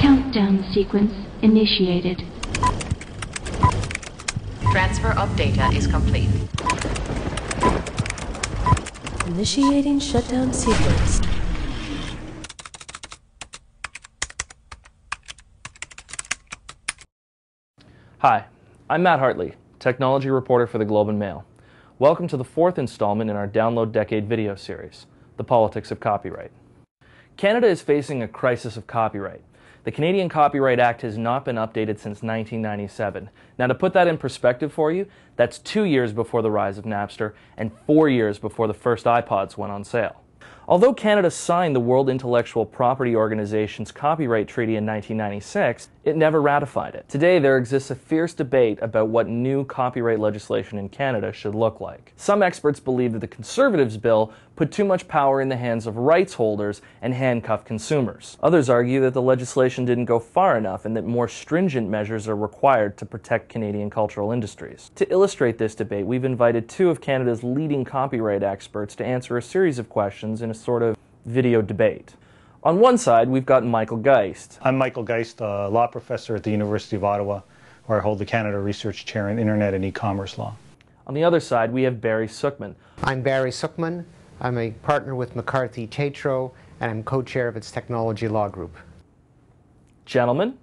Countdown sequence initiated. Transfer of data is complete. Initiating shutdown sequence. Hi, I'm Matt Hartley, technology reporter for the Globe and Mail. Welcome to the fourth installment in our Download Decade video series, The Politics of Copyright. Canada is facing a crisis of copyright. The Canadian Copyright Act has not been updated since 1997. Now, to put that in perspective for you, that's 2 years before the rise of Napster and 4 years before the first iPods went on sale. Although Canada signed the World Intellectual Property Organization's Copyright Treaty in 1996, it never ratified it. Today, there exists a fierce debate about what new copyright legislation in Canada should look like. Some experts believe that the Conservatives' bill put too much power in the hands of rights holders and handcuffed consumers. Others argue that the legislation didn't go far enough and that more stringent measures are required to protect Canadian cultural industries. To illustrate this debate, we've invited two of Canada's leading copyright experts to answer a series of questions in a sort of video debate. On one side, we've got Michael Geist. I'm Michael Geist, a law professor at the University of Ottawa, where I hold the Canada Research Chair in Internet and E-commerce Law. On the other side, we have Barry Suckman. I'm Barry Suckman. I'm a partner with McCarthy Tatro, and I'm co-chair of its technology law group. Gentlemen,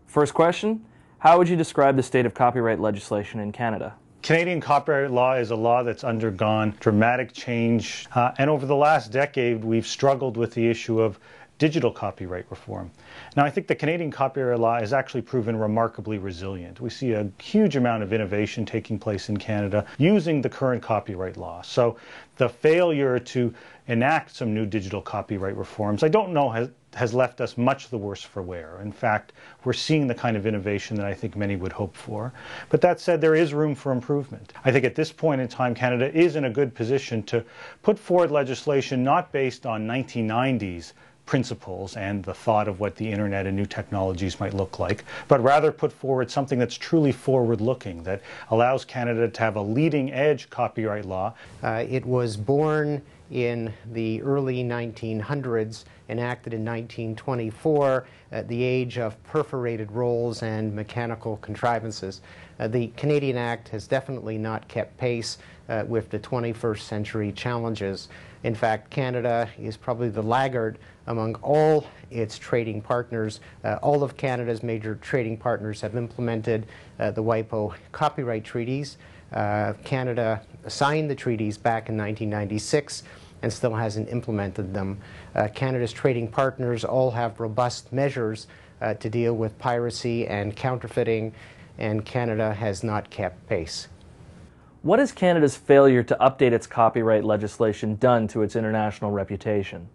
first question, how would you describe the state of copyright legislation in Canada? Canadian copyright law is a law that's undergone dramatic change, and over the last decade we've struggled with the issue of digital copyright reform. Now, I think the Canadian copyright law has actually proven remarkably resilient. We see a huge amount of innovation taking place in Canada using the current copyright law. So the failure to enact some new digital copyright reforms, I don't know, has left us much the worse for wear. In fact, we're seeing the kind of innovation that I think many would hope for. But that said, there is room for improvement. I think at this point in time, Canada is in a good position to put forward legislation not based on 1990s principles and the thought of what the internet and new technologies might look like, but rather put forward something that's truly forward-looking, that allows Canada to have a leading-edge copyright law. It was born in the early 1900s, enacted in 1924, at the age of perforated rolls and mechanical contrivances. The Canadian Act has definitely not kept pace with the 21st century challenges. In fact, Canada is probably the laggard among all its trading partners. All of Canada's major trading partners have implemented the WIPO copyright treaties. Canada signed the treaties back in 1996 and still hasn't implemented them. Canada's trading partners all have robust measures to deal with piracy and counterfeiting, and Canada has not kept pace. What has Canada's failure to update its copyright legislation done to its international reputation?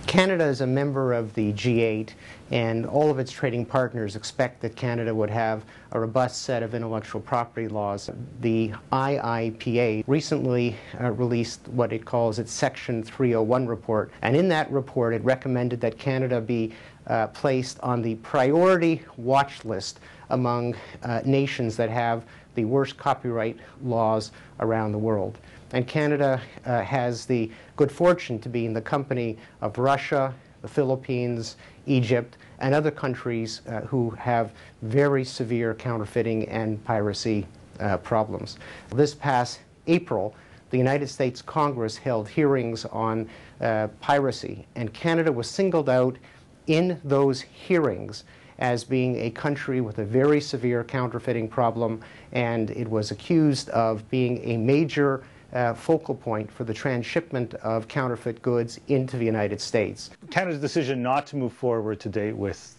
Canada is a member of the G8, and all of its trading partners expect that Canada would have a robust set of intellectual property laws. The IIPA recently released what it calls its Section 301 report, and in that report it recommended that Canada be placed on the priority watch list among nations that have the worst copyright laws around the world. And Canada has the good fortune to be in the company of Russia, the Philippines, Egypt, and other countries who have very severe counterfeiting and piracy problems. This past April, the United States Congress held hearings on piracy, and Canada was singled out in those hearings as being a country with a very severe counterfeiting problem, and it was accused of being a major focal point for the transshipment of counterfeit goods into the United States. Canada's decision not to move forward to date with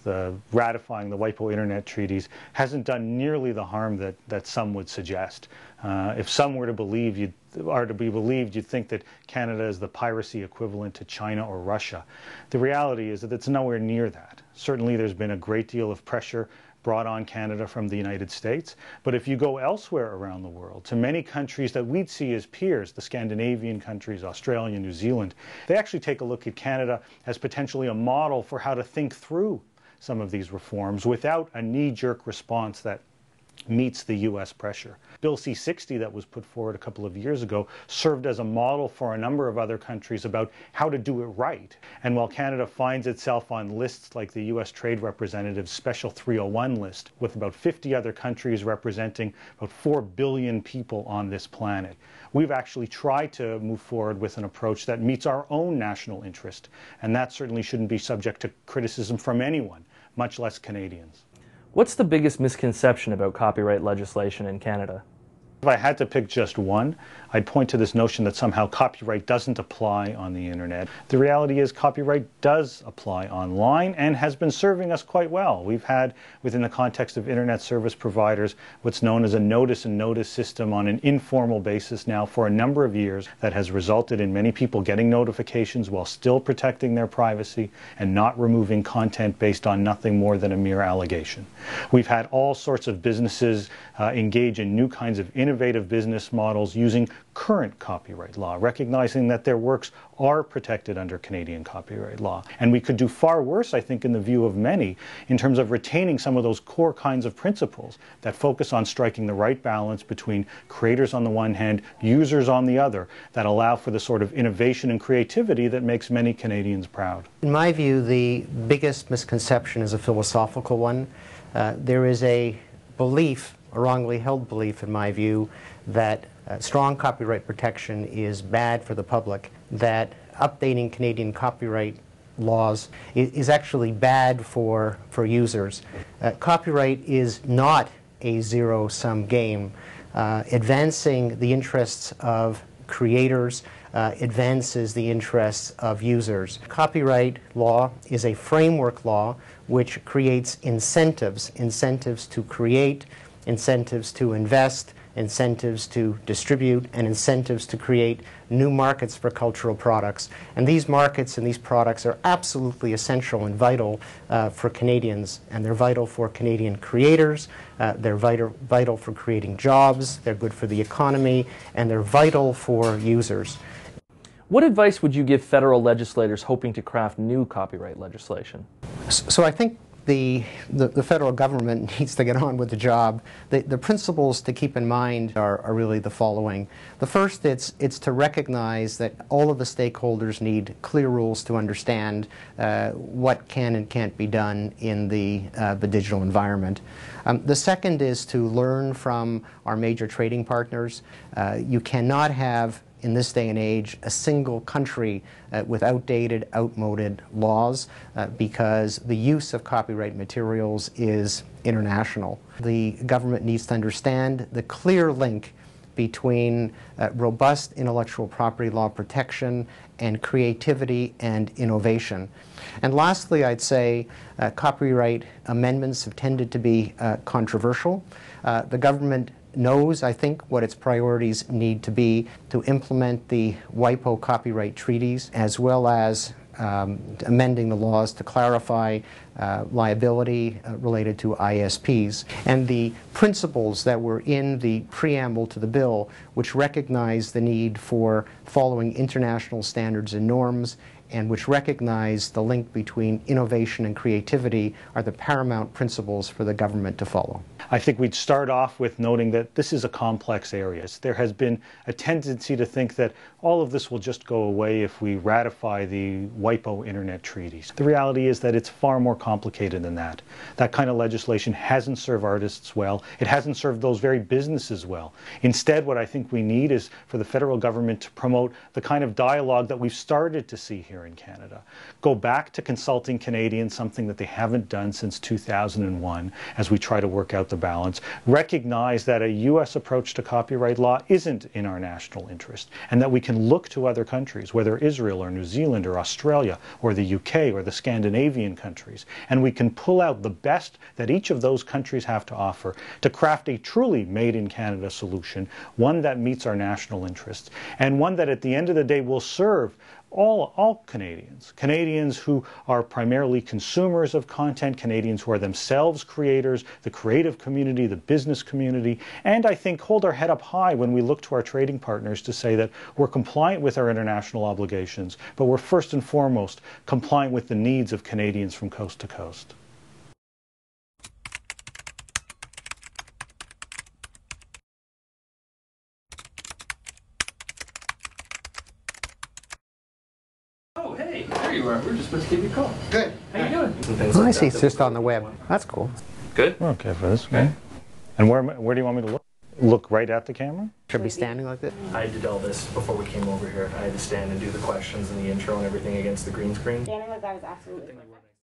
ratifying the WIPO Internet treaties hasn't done nearly the harm that some would suggest. If some were to believe be believed, you'd think that Canada is the piracy equivalent to China or Russia. The reality is that it's nowhere near that. Certainly there's been a great deal of pressure brought on Canada from the United States. But if you go elsewhere around the world, to many countries that we'd see as peers, the Scandinavian countries, Australia, New Zealand, they actually take a look at Canada as potentially a model for how to think through some of these reforms without a knee-jerk response that meets the U.S. pressure. Bill C-60 that was put forward a couple of years ago served as a model for a number of other countries about how to do it right. And while Canada finds itself on lists like the U.S. Trade Representative's Special 301 list, with about 50 other countries representing about 4 billion people on this planet, we've actually tried to move forward with an approach that meets our own national interest. And that certainly shouldn't be subject to criticism from anyone, much less Canadians. What's the biggest misconception about copyright legislation in Canada? If I had to pick just one, I'd point to this notion that somehow copyright doesn't apply on the internet. The reality is copyright does apply online and has been serving us quite well. We've had, within the context of internet service providers, what's known as a notice and notice system on an informal basis now for a number of years that has resulted in many people getting notifications while still protecting their privacy and not removing content based on nothing more than a mere allegation. We've had all sorts of businesses engage in new kinds of innovative business models using current copyright law, recognizing that their works are protected under Canadian copyright law. And we could do far worse, I think, in the view of many, in terms of retaining some of those core kinds of principles that focus on striking the right balance between creators on the one hand, users on the other, that allow for the sort of innovation and creativity that makes many Canadians proud. In my view, the biggest misconception is a philosophical one. There is a belief, a wrongly held belief in my view, that strong copyright protection is bad for the public, that updating Canadian copyright laws is actually bad for users. Copyright is not a zero-sum game. Advancing the interests of creators advances the interests of users. Copyright law is a framework law which creates incentives to create, incentives to invest, incentives to distribute, and incentives to create new markets for cultural products. And these markets and these products are absolutely essential and vital for Canadians. And they're vital for Canadian creators, they're vital for creating jobs, they're good for the economy, and they're vital for users. What advice would you give federal legislators hoping to craft new copyright legislation? So I think the federal government needs to get on with the job. The principles to keep in mind are really the following. The first, it's to recognize that all of the stakeholders need clear rules to understand what can and can't be done in the digital environment. The second is to learn from our major trading partners. You cannot have, in this day and age, a single country with outdated, outmoded laws because the use of copyright materials is international. The government needs to understand the clear link between robust intellectual property law protection and creativity and innovation. And lastly, I'd say copyright amendments have tended to be controversial. The government knows, I think, what its priorities need to be to implement the WIPO copyright treaties, as well as amending the laws to clarify liability related to ISPs. And the principles that were in the preamble to the bill, which recognize the need for following international standards and norms, and which recognize the link between innovation and creativity, are the paramount principles for the government to follow. I think we'd start off with noting that this is a complex area. There has been a tendency to think that all of this will just go away if we ratify the WIPO Internet treaties. The reality is that it's far more complicated than that. That kind of legislation hasn't served artists well. It hasn't served those very businesses well. Instead, what I think we need is for the federal government to promote the kind of dialogue that we've started to see here in Canada. Go back to consulting Canadians, something that they haven't done since 2001, as we try to work out the balance. Recognize that a U.S. approach to copyright law isn't in our national interest, and that we can look to other countries, whether Israel or New Zealand or Australia or the UK or the Scandinavian countries, and we can pull out the best that each of those countries have to offer to craft a truly made-in-Canada solution, one that meets our national interests, and one that at the end of the day will serve all Canadians. Canadians who are primarily consumers of content, Canadians who are themselves creators, the creative community, the business community, and I think hold our head up high when we look to our trading partners to say that we're compliant with our international obligations, but we're first and foremost compliant with the needs of Canadians from coast to coast. were just supposed to give you a call. Good. How you doing? Oh, I see. It's just on the web. That's cool. Good? Okay for this, okay. And where do you want me to look? Look right at the camera? Should I be standing like this? I did all this before we came over here. I had to stand and do the questions and the intro and everything against the green screen. Standing like that is absolutely perfect.